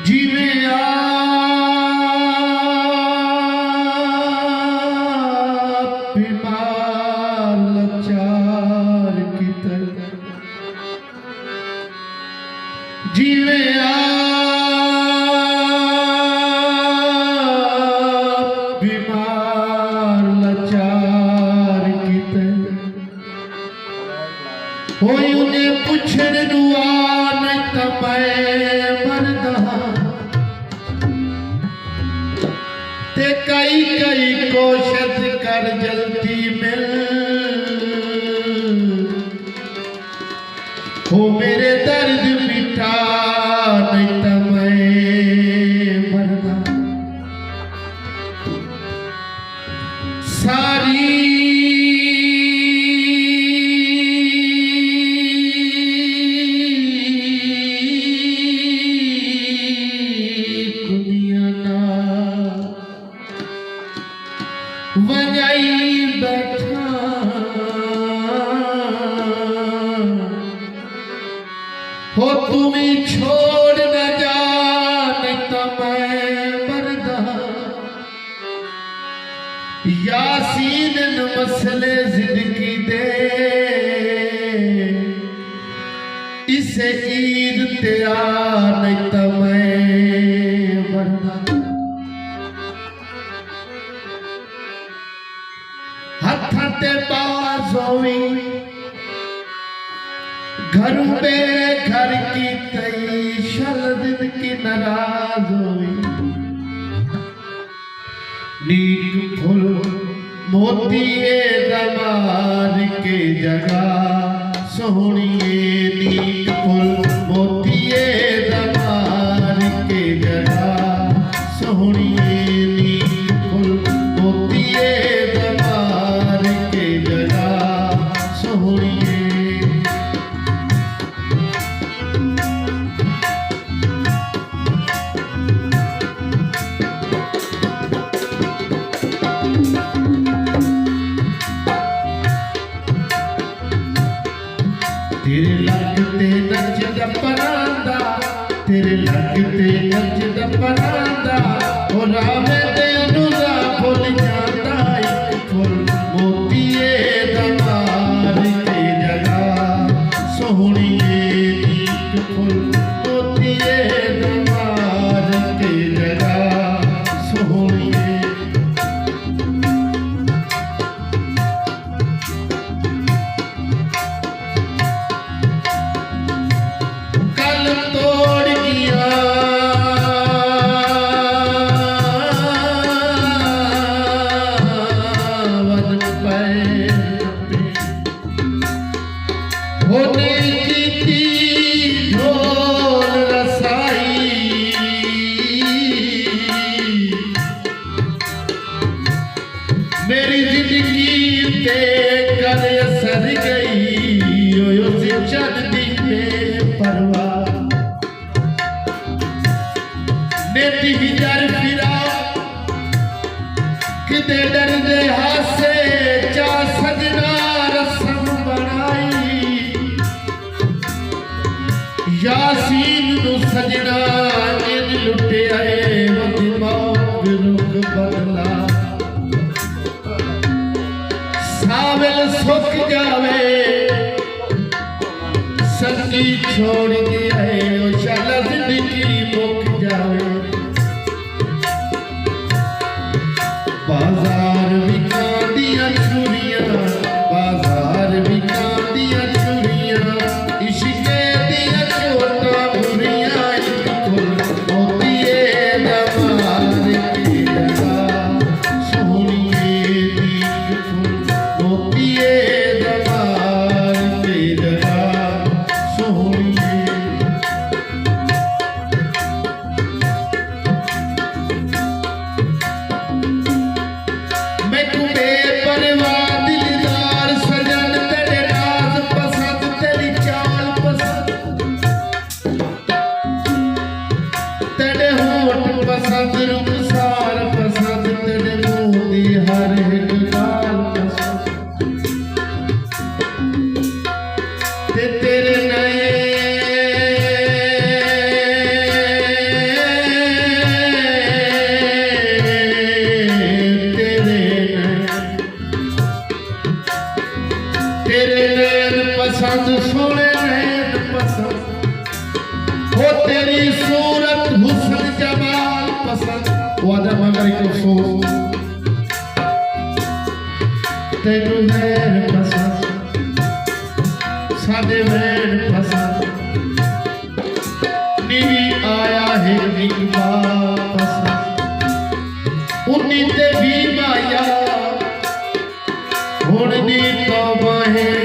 जिवें आप बीमार लाचार किते जिवें आप बीमार लाचार किते होई उन्हें पुछण नूं आ नहीं तां मैं मरदा ते कई कई कोशिश कर जल्दी मिल हो मेरे दर्द मिटा नहीं तो मैं मरदा सारी वजाई बैठा हो तुम्हें छोड़ न जा नहीं तो मैं मरदा यासीन न मसले जिंदगी दे इसे ईद ते आ नहीं तो मैं मरदा हथते बाज होवी घर में घर की तई शल दिन की नाराज होवी नीक फुल मोतिए दमार के जगह सोहणिए नीक फुल मोतिए दमार के जगह सोहणिए नीक फुल मोतिए तेरे लगते नचदा परांदा तेरे लगते नचदा परांदा ओ रावे ते अनुरा फुल जांदा इक फुल मोतिए दमार के जगह सोहणिए नीक फुल मोतिए दमार के जगह सोहणिए तोड़ गया वन पे होने की थी ढोल रसाई मेरी जिंदगी ते कर असर गई यो सिंचन दी परवाह नेती हिजर फिरा किते डर दे हासे चा सजना रस्म बनाई यासीन नु सजना इन लुटे आए वदी मौत रुख बदला सावल सुख जावे सच्ची छोड़ दिया है ओ शाला जिंदगी मुक जावे बाजार विकांदियां चूड़ियां बाजार विकांदियां चूड़ियां इश्के दियां चोटा बुरियां इक फुल मोतिए दमार के जगह सोहणिए नीक फुल मोतिए दमार के जगह सोहणिए तेरे नैन पसंद सोने नैन पसंद हो तेरी सूरत हुस्न जमाल पसंद वादा मगर को सो तेनू नैन पसंद सादे नैन पसंद नीवी आया है निकबा पसंद उन्नी ते भी माया हुण दी तौबा है